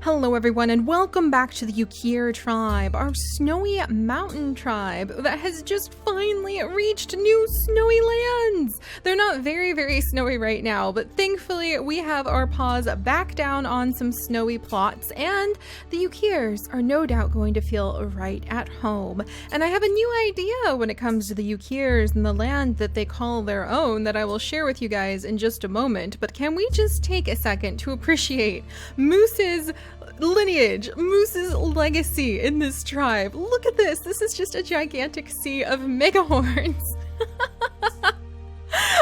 Hello everyone and welcome back to the Yukir tribe, our snowy mountain tribe that has just finally reached new snowy lands. They're not very snowy right now, but thankfully we have our paws back down on some snowy plots and the Yukirs are no doubt going to feel right at home. And I have a new idea when it comes to the Yukirs and the land that they call their own that I will share with you guys in just a moment, but can we just take a second to appreciate Moose's lineage, Moose's legacy in this tribe. Look at this. This is just a gigantic sea of megahorns.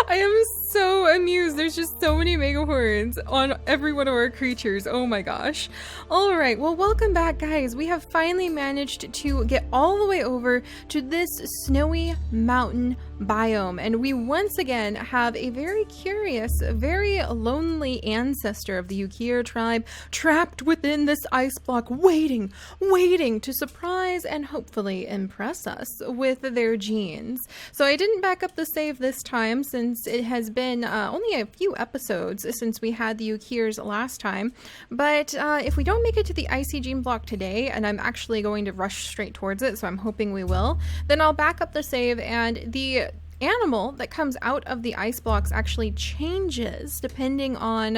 I am so amused. There's just so many megahorns on every one of our creatures. Oh my gosh. All right. Well, welcome back, guys. We have finally managed to get all the way over to this snowy mountain biome, and we once again have a very curious, very lonely ancestor of the Yukir tribe trapped within this ice block, waiting to surprise and hopefully impress us with their genes. So I didn't back up the save this time since it has been only a few episodes since we had the Yukirs last time, but if we don't make it to the icy gene block today, and I'm actually going to rush straight towards it, so I'm hoping we will, then I'll back up the save, and the animal that comes out of the ice blocks actually changes depending on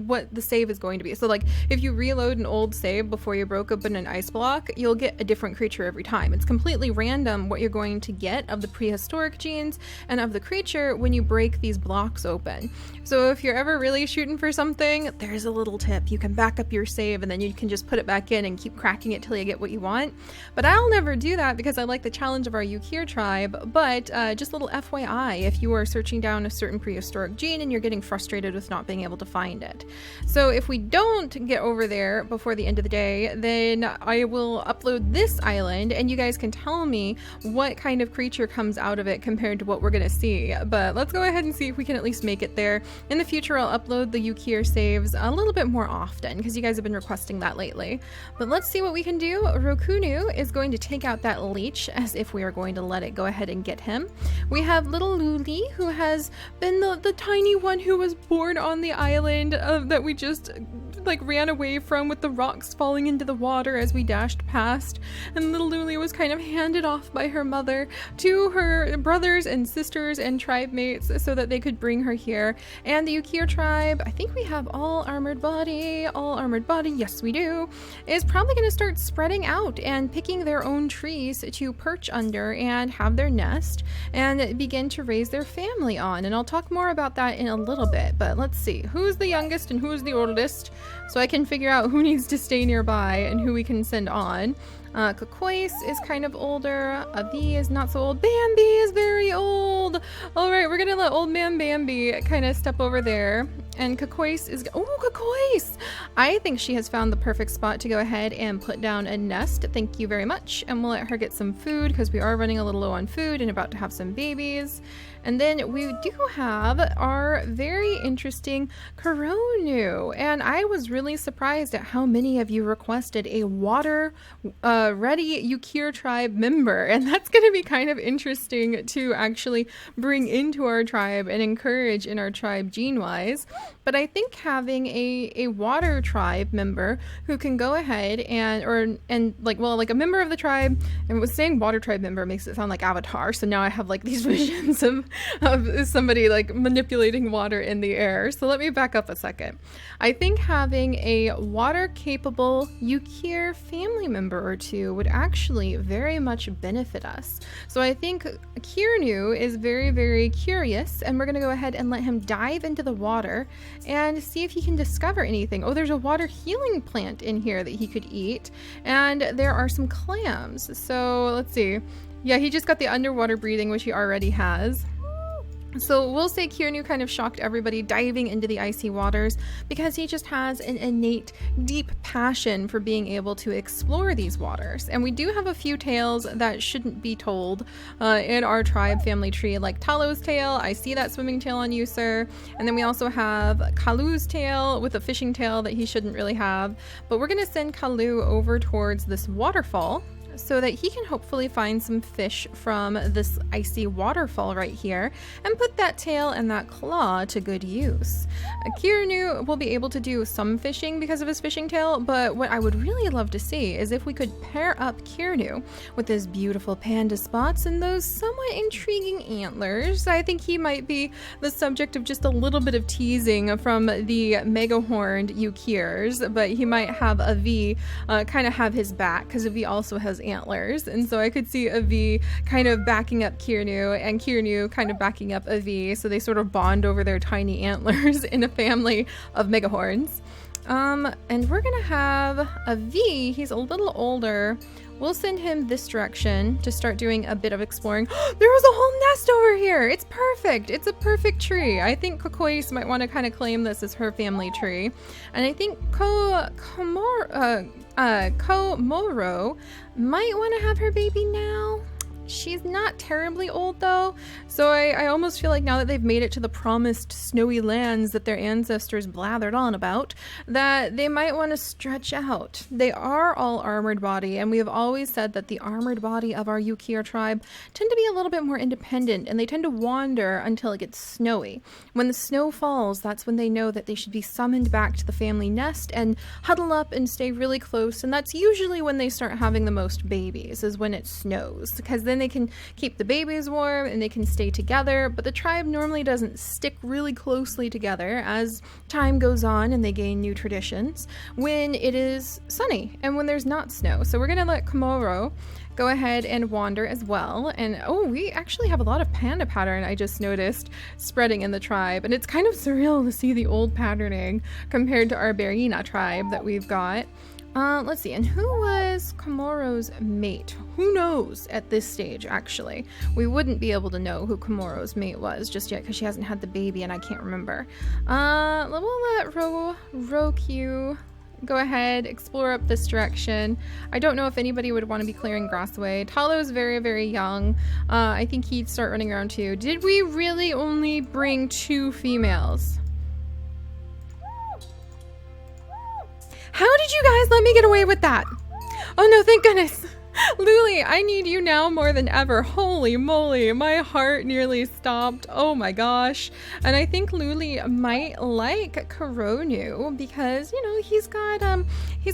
what the save is going to be. So like if you reload an old save before you broke open an ice block, you'll get a different creature every time. It's completely random what you're going to get of the prehistoric genes and of the creature when you break these blocks open. So if you're ever really shooting for something, there's a little tip. You can back up your save and then you can just put it back in and keep cracking it till you get what you want. But I'll never do that because I like the challenge of our Yukir tribe. But just a little FYI, if you are searching down a certain prehistoric gene and you're getting frustrated with not being able to find it. So if we don't get over there before the end of the day, then I will upload this island and you guys can tell me what kind of creature comes out of it compared to what we're gonna see. But let's go ahead and see if we can at least make it there. In the future, I'll upload the Yukir saves a little bit more often because you guys have been requesting that lately. But let's see what we can do. Rokunu is going to take out that leech as if we are going to let it go ahead and get him. We have little Luli, who has been the tiny one who was born on the island that we just like ran away from with the rocks falling into the water as we dashed past. And little Luli was kind of handed off by her mother to her brothers and sisters and tribe mates so that they could bring her here. And the Yukir tribe, I think we have all armored body, yes we do, is probably going to start spreading out and picking their own trees to perch under and have their nest and begin to raise their family on. And I'll talk more about that in a little bit, but let's see who's the youngest and who's the oldest so I can figure out who needs to stay nearby and who we can send on. Kakois is kind of older. Avi is not so old. Bambi is very old. All right, we're gonna let old man Bambi kind of step over there. And Kakois is, oh, Kakois! I think she has found the perfect spot to go ahead and put down a nest. Thank you very much. And we'll let her get some food because we are running a little low on food and about to have some babies. And then we do have our very interesting Koronu. And I was really surprised at how many of you requested a water ready Yukir tribe member. And that's going to be kind of interesting to actually bring into our tribe and encourage in our tribe gene-wise. But I think having a water tribe member who can go ahead and like a member of the tribe, and was saying water tribe member makes it sound like Avatar. So now I have like these visions of somebody like manipulating water in the air. So let me back up a second. I think having a water capable Yukir family member or two would actually very much benefit us. So I think Kirnu is very curious, and we're going to go ahead and let him dive into the water and see if he can discover anything. Oh, there's a water healing plant in here that he could eat, and there are some clams. So let's see. Yeah, he just got the underwater breathing, which he already has. So we'll say Kirnu kind of shocked everybody diving into the icy waters because he just has an innate, deep passion for being able to explore these waters. And we do have a few tales that shouldn't be told in our tribe family tree, like Talo's tail. I see that swimming tail on you, sir. And then we also have Kalu's tail with a fishing tail that he shouldn't really have. But we're going to send Kalu over towards this waterfall so that he can hopefully find some fish from this icy waterfall right here and put that tail and that claw to good use. Kirinu will be able to do some fishing because of his fishing tail, but what I would really love to see is if we could pair up Kirinu with his beautiful panda spots and those somewhat intriguing antlers. I think he might be the subject of just a little bit of teasing from the mega horned Yukirs, but he might have a V kind of have his back because V also has antlers, and so I could see a V kind of backing up Kirinu and Kirinu kind of backing up a V, so they sort of bond over their tiny antlers in a family of mega horns. And we're gonna have a V. He's a little older. We'll send him this direction to start doing a bit of exploring. There was a whole nest over here. It's perfect. It's a perfect tree. I think Kokois might want to kind of claim this as her family tree. And I think Komoro might want to have her baby now. She's not terribly old though, so I almost feel like now that they've made it to the promised snowy lands that their ancestors blathered on about, that they might want to stretch out. They are all armored body, and we have always said that the armored body of our Yukir tribe tend to be a little bit more independent, and they tend to wander until it gets snowy. When the snow falls, that's when they know that they should be summoned back to the family nest and huddle up and stay really close, and that's usually when they start having the most babies, is when it snows, because then they can keep the babies warm and they can stay together. But the tribe normally doesn't stick really closely together as time goes on and they gain new traditions when it is sunny and when there's not snow. So we're gonna let Komoro go ahead and wander as well. And oh, we actually have a lot of panda pattern, I just noticed, spreading in the tribe, and it's kind of surreal to see the old patterning compared to our Berina tribe that we've got. Let's see, and who was Komoro's mate? Who knows at this stage, actually? We wouldn't be able to know who Komoro's mate was just yet because she hasn't had the baby and I can't remember. We'll let Roku go ahead, explore up this direction. I don't know if anybody would want to be clearing grass away. Talo is very, very young. I think he'd start running around too. Did we really only bring 2 females? How did you guys let me get away with that? Oh no, thank goodness. Luli, I need you now more than ever. Holy moly, my heart nearly stopped. Oh my gosh. And I think Luli might like Koronu because, you know, he's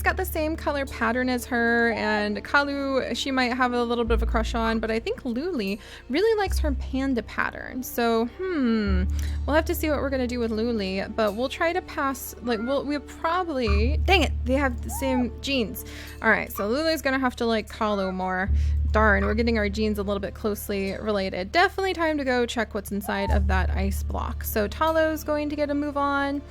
got the same color pattern as her, and Kalu she might have a little bit of a crush on, but I think Luli really likes her panda pattern. So, we'll have to see what we're gonna do with Luli, but we'll try to pass, we'll probably, dang it, they have the same genes. All right, so Luli's gonna have to like Kalu more. Darn, we're getting our genes a little bit closely related. Definitely time to go check what's inside of that ice block. So Talo's going to get a move on.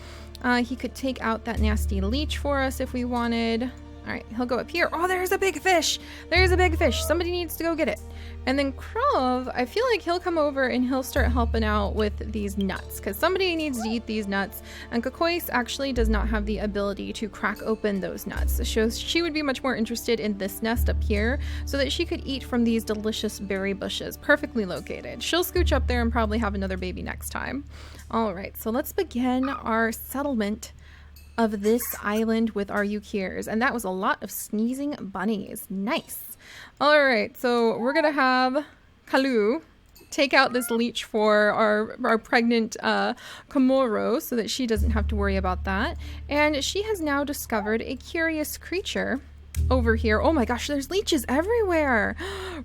He could take out that nasty leech for us if we wanted. All right, he'll go up here. Oh, there's a big fish. There's a big fish. Somebody needs to go get it. And then Krov, I feel like he'll come over and he'll start helping out with these nuts because somebody needs to eat these nuts. And Kokois actually does not have the ability to crack open those nuts. So she would be much more interested in this nest up here so that she could eat from these delicious berry bushes, perfectly located. She'll scooch up there and probably have another baby next time. All right, so let's begin our settlement of this island with our Yukirs. And that was a lot of sneezing bunnies. Nice. All right, so we're gonna have Kalu take out this leech for our pregnant Komoro so that she doesn't have to worry about that. And she has now discovered a curious creature over here. Oh my gosh, there's leeches everywhere.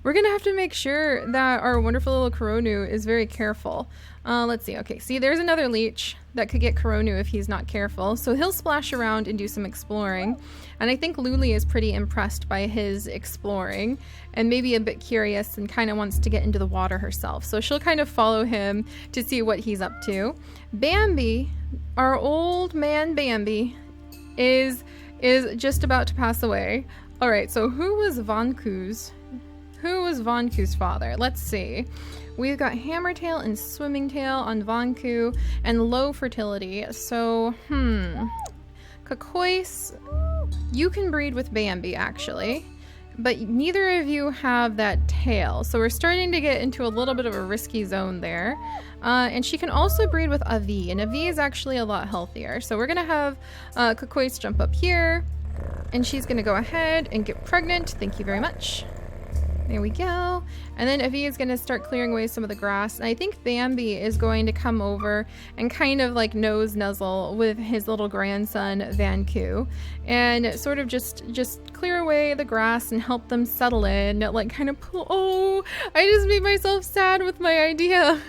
We're gonna have to make sure that our wonderful little Koronu is very careful. Let's see. Okay, see, there's another leech that could get Koronu if he's not careful. So he'll splash around and do some exploring. And I think Luli is pretty impressed by his exploring and maybe a bit curious and kind of wants to get into the water herself. So she'll kind of follow him to see what he's up to. Bambi, our old man Bambi, is just about to pass away. All right, so who was Vanku's father? Let's see. We've got Hammertail and Swimmingtail on Vanku and low fertility. So, Kokois, you can breed with Bambi actually, but neither of you have that tail. So we're starting to get into a little bit of a risky zone there. And she can also breed with Avi, and Avi is actually a lot healthier. So we're gonna have Kokois jump up here, and she's gonna go ahead and get pregnant. Thank you very much. There we go. And then Avi is going to start clearing away some of the grass. And I think Bambi is going to come over and kind of like nose nuzzle with his little grandson, Vanku, and sort of just clear away the grass and help them settle in. Like kind of pull. Oh, I just made myself sad with my idea.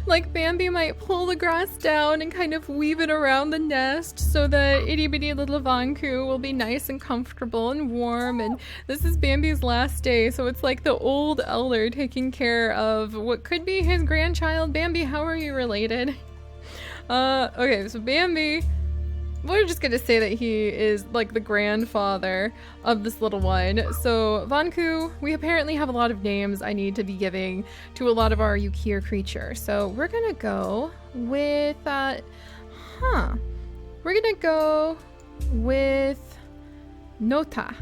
Like Bambi might pull the grass down and kind of weave it around the nest so that itty bitty little Vanku will be nice and comfortable and warm. And this is Bambi's last day, so it's like the old elder taking care of what could be his grandchild. Bambi, how are you related? Okay, so Bambi, we're just gonna say that he is like the grandfather of this little one. So Vanku, we apparently have a lot of names I need to be giving to a lot of our Yukir creatures. So we're gonna go with, we're gonna go with Nota.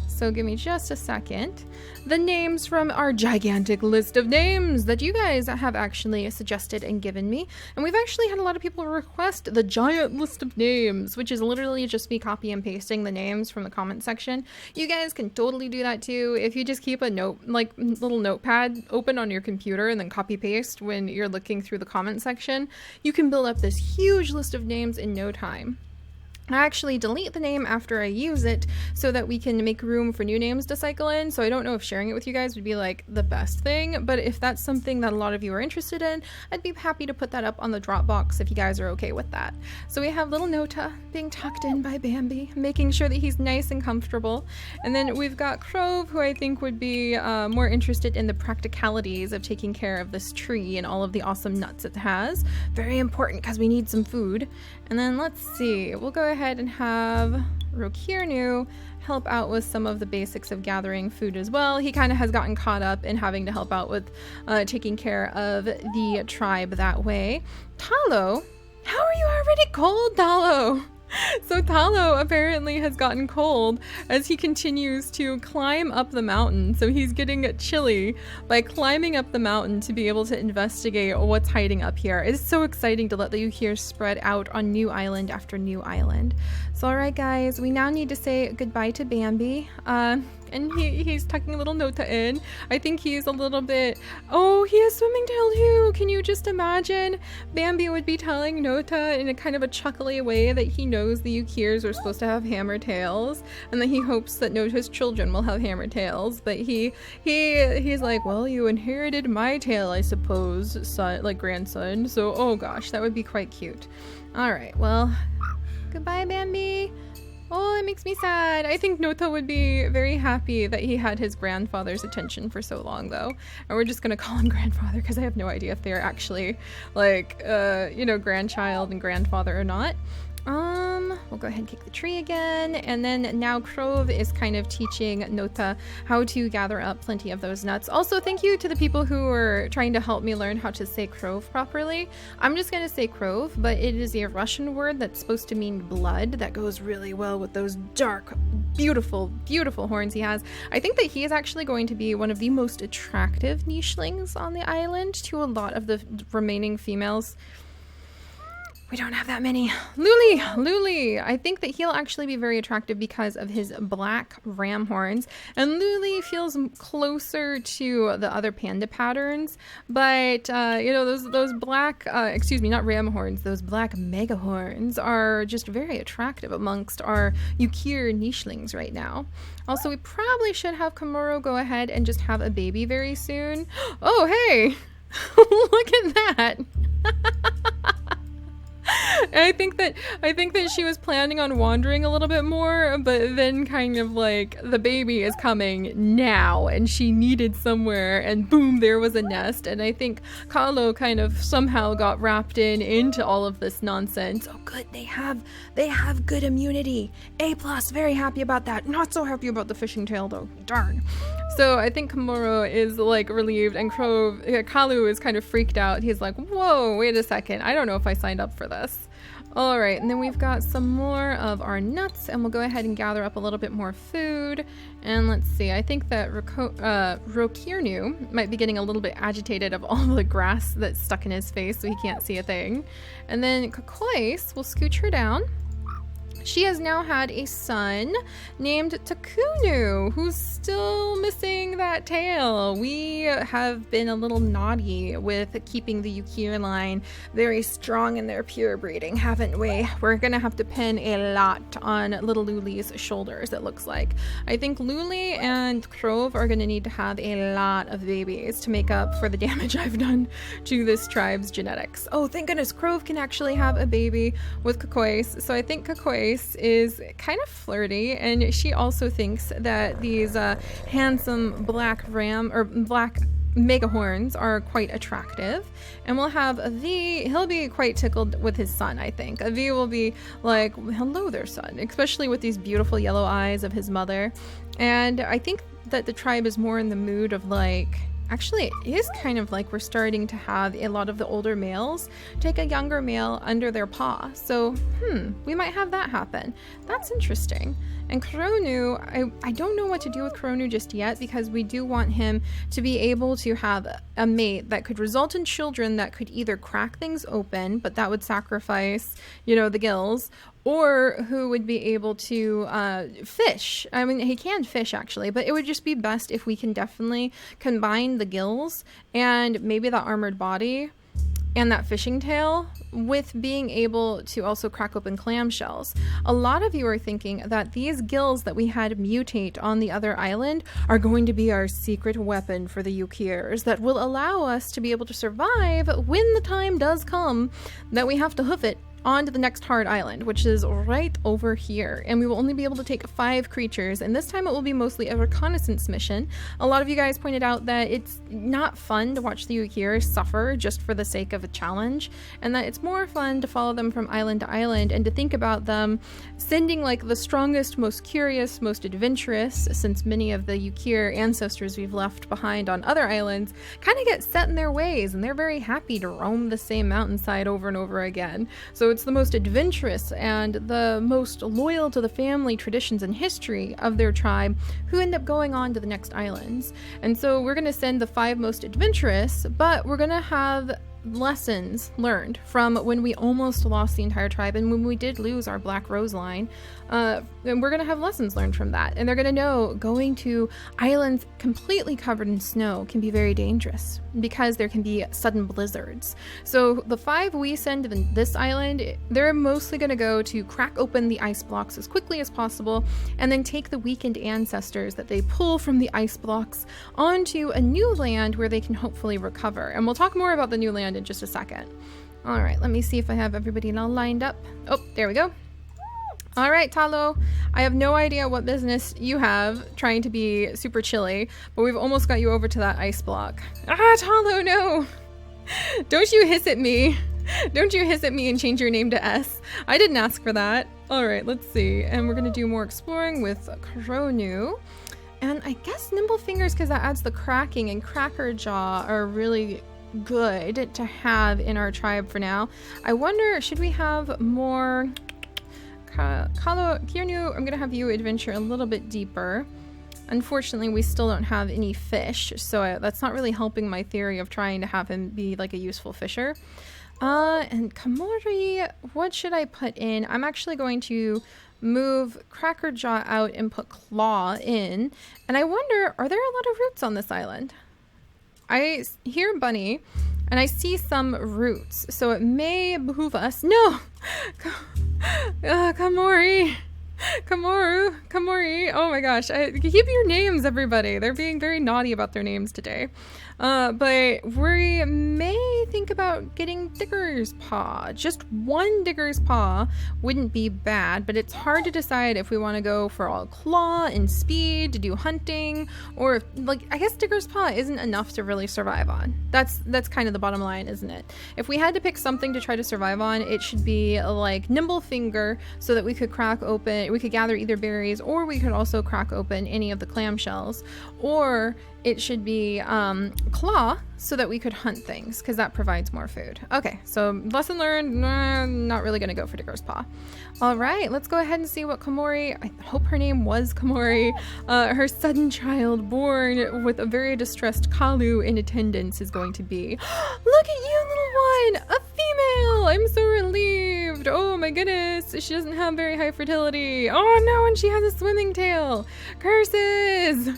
So give me just a second. The names from our gigantic list of names that you guys have actually suggested and given me. And we've actually had a lot of people request the giant list of names, which is literally just me copy and pasting the names from the comment section. You guys can totally do that too. If you just keep a note, like little notepad open on your computer and then copy paste when you're looking through the comment section, you can build up this huge list of names in no time. I actually delete the name after I use it so that we can make room for new names to cycle in. So I don't know if sharing it with you guys would be like the best thing, but if that's something that a lot of you are interested in, I'd be happy to put that up on the Dropbox if you guys are okay with that. So we have little Nota being tucked in by Bambi, making sure that he's nice and comfortable. And then we've got Crove, who I think would be more interested in the practicalities of taking care of this tree and all of the awesome nuts it has. Very important because we need some food. And then let's see, we'll go ahead and have Yukir help out with some of the basics of gathering food as well. He kind of has gotten caught up in having to help out with taking care of the tribe that way. Talo, how are you already cold, Talo? So Talo apparently has gotten cold as he continues to climb up the mountain. So he's getting chilly by climbing up the mountain to be able to investigate what's hiding up here. It's so exciting to let the Yukir spread out on new island after new island. So alright guys, we now need to say goodbye to Bambi. And he's tucking a little Nota in. I think he's a little bit... Oh, he has swimming tail too! Can you just imagine? Bambi would be telling Nota in a kind of a chuckly way that he knows the Yukirs are supposed to have hammer tails, and that he hopes that Nota's children will have hammer tails. But he's like, well, you inherited my tail, I suppose, son, like grandson. So, oh gosh, that would be quite cute. Alright, well, goodbye, Bambi. Oh, it makes me sad. I think Nota would be very happy that he had his grandfather's attention for so long, though. And we're just gonna call him grandfather because I have no idea if they're actually, like, you know, grandchild and grandfather or not. We'll go ahead and kick the tree again, and then now Crove is kind of teaching Nota how to gather up plenty of those nuts. Also, thank you to the people who were trying to help me learn how to say Crove properly. I'm just gonna say Crove, but it is a Russian word that's supposed to mean blood. That goes really well with those dark, beautiful, beautiful horns he has. I think that he is actually going to be one of the most attractive nichelings on the island to a lot of the remaining females. We don't have that many. Luli! I think that he'll actually be very attractive because of his black ram horns. And Luli feels closer to the other panda patterns. But, you know, those black, excuse me, not ram horns, those black mega horns are just very attractive amongst our Yukir nichelings right now. Also, we probably should have Komoro go ahead and just have a baby very soon. Oh, hey! Look at that! I think that she was planning on wandering a little bit more, but then kind of like the baby is coming now and she needed somewhere, and boom, there was a nest. And I think Carlo kind of somehow got wrapped into all of this nonsense. Oh good, they have good immunity. A+, very happy about that. Not so happy about the fishing tail though, darn. So I think Komoro is like relieved, and Kalu is kind of freaked out. He's like, whoa, wait a second, I don't know if I signed up for this. All right, and then we've got some more of our nuts, and we'll go ahead and gather up a little bit more food. And let's see, I think that Yukir might be getting a little bit agitated of all the grass that's stuck in his face, so he can't see a thing. And then Kokois, we'll scooch her down. She has now had a son named Takunu, who's still missing that tail. We have been a little naughty with keeping the Yukir line very strong in their pure breeding, haven't we? We're gonna have to pin a lot on little Luli's shoulders, it looks like. I think Luli and Krove are gonna need to have a lot of babies to make up for the damage I've done to this tribe's genetics. Oh, thank goodness, Krove can actually have a baby with Kakois. So I think Kakois is kind of flirty, and she also thinks that these handsome black megahorns are quite attractive, and we'll have Avi. He'll be quite tickled with his son. I think Avi will be like, hello there, son, especially with these beautiful yellow eyes of his mother. And I think that the tribe is more in the mood of like, actually, it is kind of like we're starting to have a lot of the older males take a younger male under their paw. So, we might have that happen. That's interesting. And Kronu, I don't know what to do with Kronu just yet, because we do want him to be able to have a mate that could result in children that could either crack things open, but that would sacrifice, the gills, or who would be able to fish. I mean, he can fish actually, but it would just be best if we can definitely combine the gills and maybe the armored body and that fishing tail with being able to also crack open clamshells. A lot of you are thinking that these gills that we had mutate on the other island are going to be our secret weapon for the Yukirs that will allow us to be able to survive when the time does come that we have to hoof it on to the next hard island, which is right over here. And we will only be able to take 5 creatures, and this time it will be mostly a reconnaissance mission. A lot of you guys pointed out that it's not fun to watch the Yukir suffer just for the sake of a challenge, and that it's more fun to follow them from island to island and to think about them sending like the strongest, most curious, most adventurous, since many of the Yukir ancestors we've left behind on other islands kind of get set in their ways, and they're very happy to roam the same mountainside over and over again. So it's the most adventurous and the most loyal to the family traditions and history of their tribe who end up going on to the next islands. And so we're going to send the 5 most adventurous, but we're going to have lessons learned from when we almost lost the entire tribe and when we did lose our Black Rose line. And we're going to have lessons learned from that. And they're going to know going to islands completely covered in snow can be very dangerous because there can be sudden blizzards. So the 5 we send to this island, they're mostly going to go to crack open the ice blocks as quickly as possible and then take the weakened ancestors that they pull from the ice blocks onto a new land where they can hopefully recover. And we'll talk more about the new land in just a second. All right, let me see if I have everybody now lined up. Oh, there we go. All right, Talo, I have no idea what business you have trying to be super chilly, but we've almost got you over to that ice block. Ah, Talo, no! Don't you hiss at me. Don't you hiss at me and change your name to S. I didn't ask for that. All right, let's see. And we're going to do more exploring with Kronu. And I guess Nimble Fingers, because that adds the cracking, and Cracker Jaw are really good to have in our tribe for now. I wonder, should we have more... Kirnu, I'm going to have you adventure a little bit deeper. Unfortunately, we still don't have any fish, so that's not really helping my theory of trying to have him be like a useful fisher. And Kamori, what should I put in? I'm actually going to move Cracker Jaw out and put Claw in. And I wonder, are there a lot of roots on this island? I hear Bunny, and I see some roots, so it may behoove us. No! Kamori! Kamori! Oh my gosh, keep your names, everybody. They're being very naughty about their names today. But we may think about getting Digger's Paw. Just one Digger's Paw wouldn't be bad, but it's hard to decide if we want to go for all claw and speed to do hunting, or if, like, I guess Digger's Paw isn't enough to really survive on. That's kind of the bottom line, isn't it? If we had to pick something to try to survive on, it should be like Nimble Finger, so that we could crack open, we could gather either berries, or we could also crack open any of the clamshells, or it should be Claw, so that we could hunt things, because that provides more food. Okay, so lesson learned, not really going to go for Digger's Paw. All right, let's go ahead and see what Kamori, I hope her name was Kamori, her sudden child born with a very distressed Kalu in attendance is going to be. Look at you, little one, a female! I'm so relieved. removed. Oh my goodness. She doesn't have very high fertility. Oh no, and she has a swimming tail. Curses.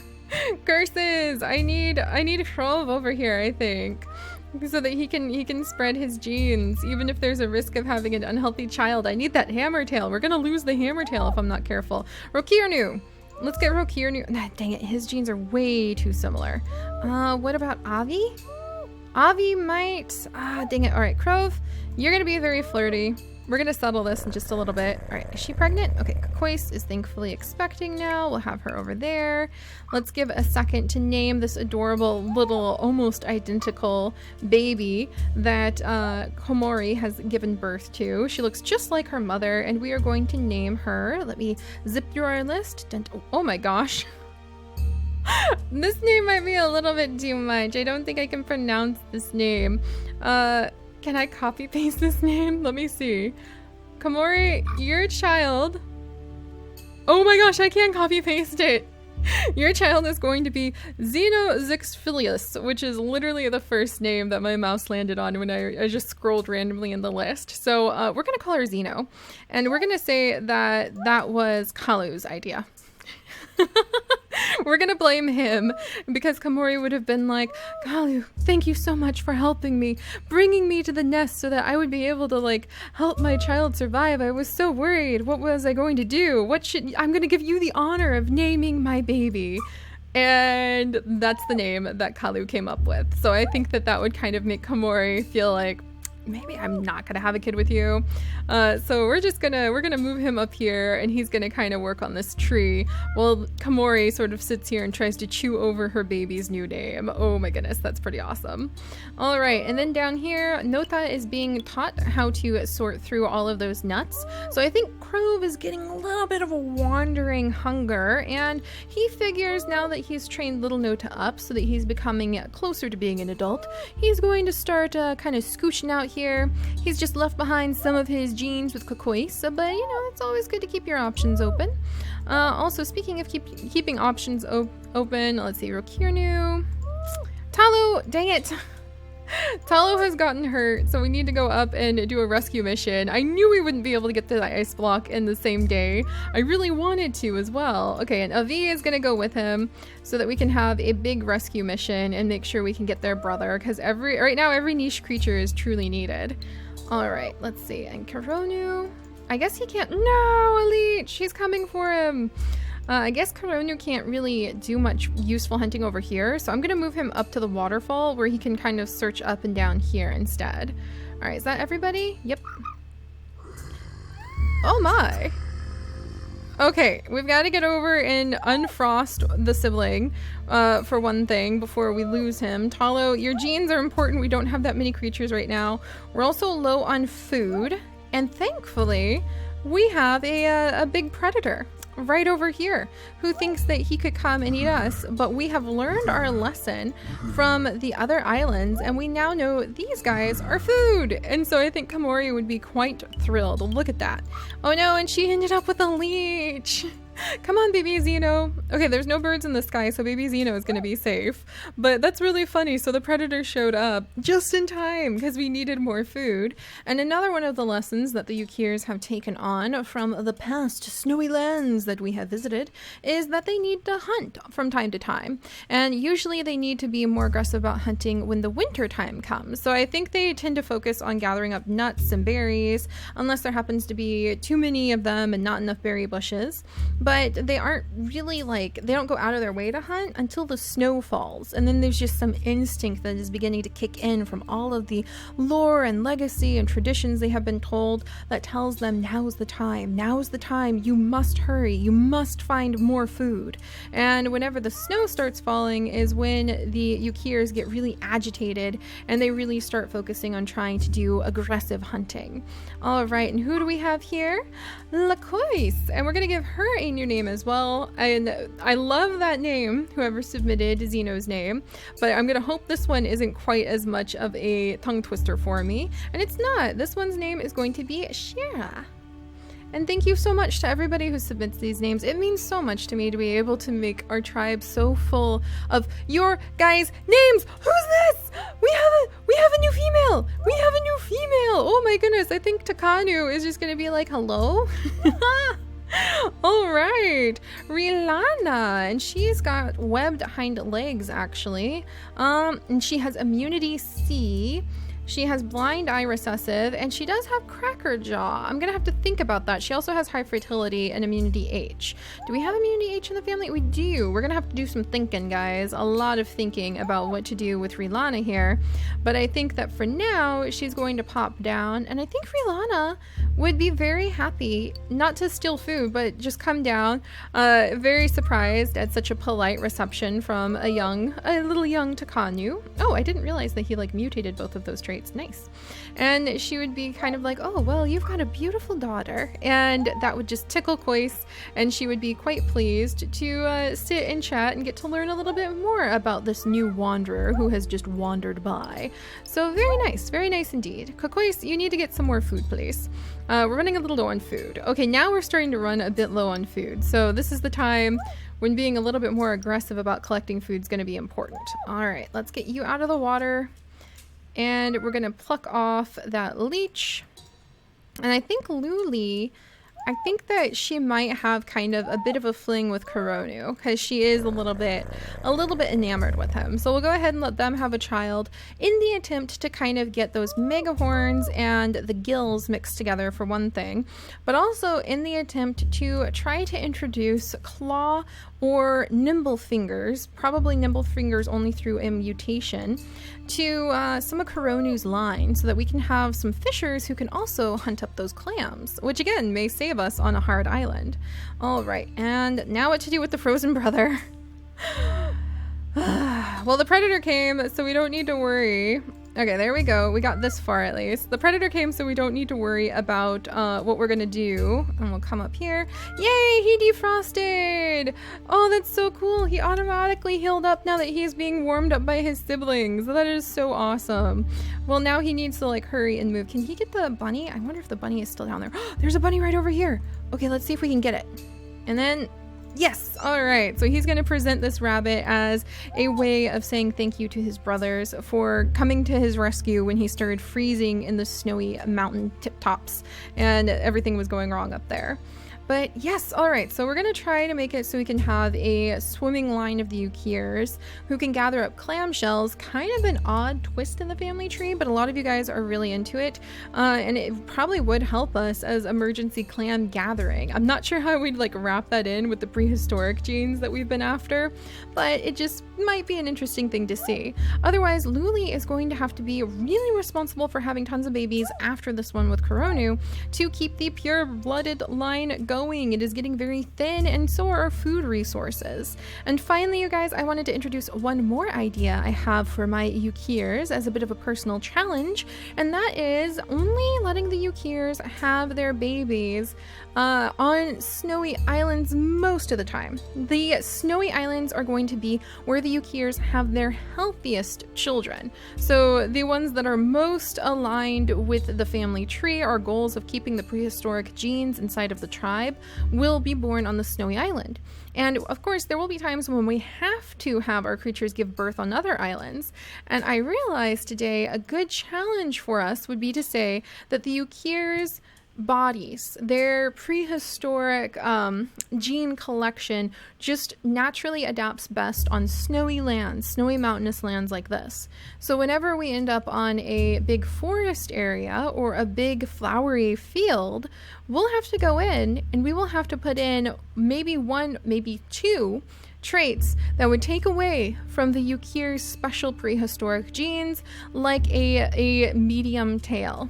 Curses. I need Shrove over here, I think, so that he can spread his genes, even if there's a risk of having an unhealthy child. I need that hammer tail. We're gonna lose the hammer tail if I'm not careful. Rokirnu. Let's get Rokirnu. Nah, dang it, his genes are way too similar. What about Avi? Avi might... dang it. All right, Krove, you're gonna be very flirty. We're gonna settle this in just a little bit. All right, is she pregnant? Okay, Kois is thankfully expecting now. We'll have her over there. Let's give a second to name this adorable little, almost identical baby that Komori has given birth to. She looks just like her mother, and we are going to name her. Let me zip through our list. Oh my gosh. This name might be a little bit too much. I don't think I can pronounce this name. Can I copy paste this name? Let me see. Komori, your child. Oh my gosh, I can't copy paste it. Your child is going to be Xenozixphilius, which is literally the first name that my mouse landed on when I just scrolled randomly in the list. So we're going to call her Xeno. And we're going to say that that was Kalu's idea. We're gonna blame him because Komori would have been like, Kalu, thank you so much for helping me, bringing me to the nest so that I would be able to like help my child survive. I was so worried. What was I going to do? I'm gonna give you the honor of naming my baby. And that's the name that Kalu came up with. So I think that would kind of make Komori feel like, maybe I'm not gonna have a kid with you. So we're gonna move him up here, and he's gonna kind of work on this tree while Komori sort of sits here and tries to chew over her baby's new name. Oh my goodness, that's pretty awesome. All right, and then down here, Nota is being taught how to sort through all of those nuts. So I think Krove is getting a little bit of a wandering hunger, and he figures now that he's trained little Nota up so that he's becoming closer to being an adult, he's going to start kind of scooching out here. He's just left behind some of his genes with Kokois, but you know, it's always good to keep your options open. Also, speaking of keeping options open, let's see, Rokirnu. Talu, dang it. Talu has gotten hurt, so we need to go up and do a rescue mission. I knew we wouldn't be able to get to the ice block in the same day. I really wanted to as well. Okay, and Avi is gonna go with him so that we can have a big rescue mission and make sure we can get their brother, because right now every niche creature is truly needed. All right, let's see. And Karonu, I guess he can't. No, Elite, she's coming for him. I guess Karonu can't really do much useful hunting over here, so I'm gonna move him up to the waterfall where he can kind of search up and down here instead. All right, is that everybody? Yep. Oh my. Okay, we've got to get over and unfrost the sibling for one thing before we lose him. Talo, your genes are important. We don't have that many creatures right now. We're also low on food, and thankfully we have a big predator right over here who thinks that he could come and eat us, but we have learned our lesson from the other islands, and we now know these guys are food. And so I think Komori would be quite thrilled. Look at that. Oh no, and she ended up with a leech. Come on, baby Xeno. Okay, there's no birds in the sky, so baby Xeno is gonna be safe. But that's really funny. So the predator showed up just in time because we needed more food. And another one of the lessons that the Yukirs have taken on from the past snowy lands that we have visited is that they need to hunt from time to time. And usually they need to be more aggressive about hunting when the winter time comes. So I think they tend to focus on gathering up nuts and berries, unless there happens to be too many of them and not enough berry bushes. But they aren't really they don't go out of their way to hunt until the snow falls. And then there's just some instinct that is beginning to kick in from all of the lore and legacy and traditions they have been told that tells them now's the time, you must hurry, you must find more food. And whenever the snow starts falling is when the Yukirs get really agitated and they really start focusing on trying to do aggressive hunting. All right, and who do we have here? Lacois, and we're gonna give her a new name as well. And I love that name, whoever submitted Xeno's name, but I'm gonna hope this one isn't quite as much of a tongue twister for me. And it's not. This one's name is going to be Shira. And thank you so much to everybody who submits these names. It means so much to me to be able to make our tribe so full of your guys' names. Who's this? We have a new female. We have a new female. Oh my goodness. I think Takanu is just gonna be like, hello. All right, Rilana, and she's got webbed hind legs actually. And she has immunity C. She has blind eye recessive, and she does have cracker jaw. I'm gonna have to think about that. She also has high fertility and immunity H. Do we have immunity H in the family? We do. We're gonna have to do some thinking, guys. A lot of thinking about what to do with Rilana here. But I think that for now, she's going to pop down, and I think Rilana would be very happy, not to steal food, but just come down, very surprised at such a polite reception from a little young Takanu. Oh, I didn't realize that he like mutated both of those traits. Nice. And she would be kind of like, oh, well, you've got a beautiful daughter. And that would just tickle Kois, and she would be quite pleased to sit and chat and get to learn a little bit more about this new wanderer who has just wandered by. So very nice indeed. Kois, you need to get some more food, please. We're running a little low on food. Okay, now we're starting to run a bit low on food. So this is the time when being a little bit more aggressive about collecting food is going to be important. All right, let's get you out of the water. And we're going to pluck off that leech. And I think Luli, I think that she might have kind of a bit of a fling with Koronu, because she is a little bit enamored with him. So we'll go ahead and let them have a child in the attempt to kind of get those mega horns and the gills mixed together for one thing, but also in the attempt to try to introduce claw or nimble fingers, probably nimble fingers only through a mutation, to some of Koronu's line, so that we can have some fishers who can also hunt up those clams, which again may save us on a hard island. All right, and now what to do with the frozen brother? Well, the predator came, so we don't need to worry. Okay, there we go. We got this far at least. The predator came, so we don't need to worry about what we're gonna do. And we'll come up here. Yay, he defrosted! Oh, that's so cool. He automatically healed up now that he's being warmed up by his siblings. That is so awesome. Well, now he needs to like hurry and move. Can he get the bunny? I wonder if the bunny is still down there. There's a bunny right over here. Okay, let's see if we can get it. And then yes, all right. So he's going to present this rabbit as a way of saying thank you to his brothers for coming to his rescue when he started freezing in the snowy mountain tip tops and everything was going wrong up there. But yes, all right, so we're going to try to make it so we can have a swimming line of the Yukirs who can gather up clamshells. Kind of an odd twist in the family tree, but a lot of you guys are really into it. And it probably would help us as emergency clam gathering. I'm not sure how we'd like wrap that in with the prehistoric genes that we've been after, but it just might be an interesting thing to see. Otherwise, Luli is going to have to be really responsible for having tons of babies after this one with Koronu to keep the pure-blooded line going. It is getting very thin, and so are our food resources. And finally, you guys, I wanted to introduce one more idea I have for my Yukirs as a bit of a personal challenge, and that is only letting the Yukirs have their babies on snowy islands most of the time. The snowy islands are going to be where the Yukirs have their healthiest children. So the ones that are most aligned with the family tree, our goals of keeping the prehistoric genes inside of the tribe, will be born on the snowy island. And of course, there will be times when we have to have our creatures give birth on other islands. And I realized today a good challenge for us would be to say that the Yukirs' bodies, their prehistoric gene collection just naturally adapts best on snowy lands, snowy mountainous lands like this. So whenever we end up on a big forest area or a big flowery field, we'll have to go in and we will have to put in maybe one, maybe two traits that would take away from the Yukir's special prehistoric genes, like a medium tail.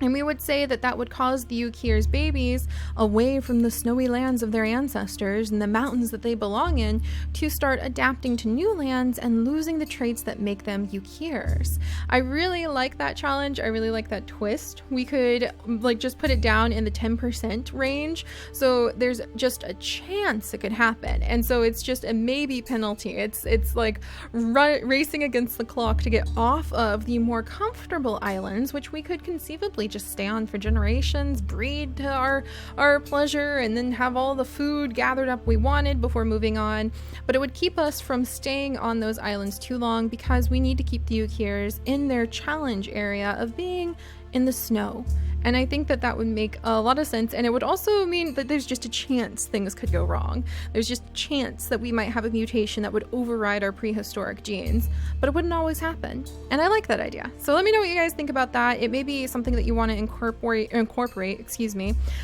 And we would say that that would cause the Yukir's babies away from the snowy lands of their ancestors and the mountains that they belong in to start adapting to new lands and losing the traits that make them Yukirs. I really like that challenge. I really like that twist. We could like just put it down in the 10% range. So there's just a chance it could happen. And so it's just a maybe penalty. It's like racing against the clock to get off of the more comfortable islands, which we could conceivably just stay on for generations, breed to our pleasure, and then have all the food gathered up we wanted before moving on. But it would keep us from staying on those islands too long because we need to keep the Yukirs in their challenge area of being in the snow. And I think that that would make a lot of sense, and it would also mean that there's just a chance things could go wrong. There's just a chance that we might have a mutation that would override our prehistoric genes, but it wouldn't always happen. And I like that idea. So let me know what you guys think about that. It may be something that you want to incorporate,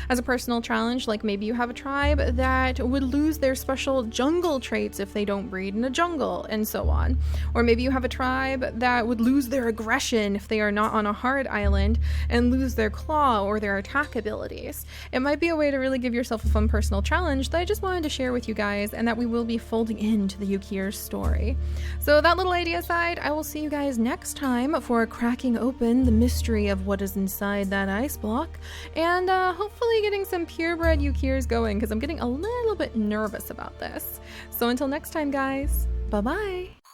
as a personal challenge. Like maybe you have a tribe that would lose their special jungle traits if they don't breed in a jungle, and so on. Or maybe you have a tribe that would lose their aggression if they are not on a hard island and lose their claw or their attack abilities. It might be a way to really give yourself a fun personal challenge that I just wanted to share with you guys, and that we will be folding into the Yukir story. So that little idea aside, I will see you guys next time for cracking open the mystery of what is inside that ice block, and hopefully getting some purebred Yukirs going, because I'm getting a little bit nervous about this. So until next time, guys, bye bye.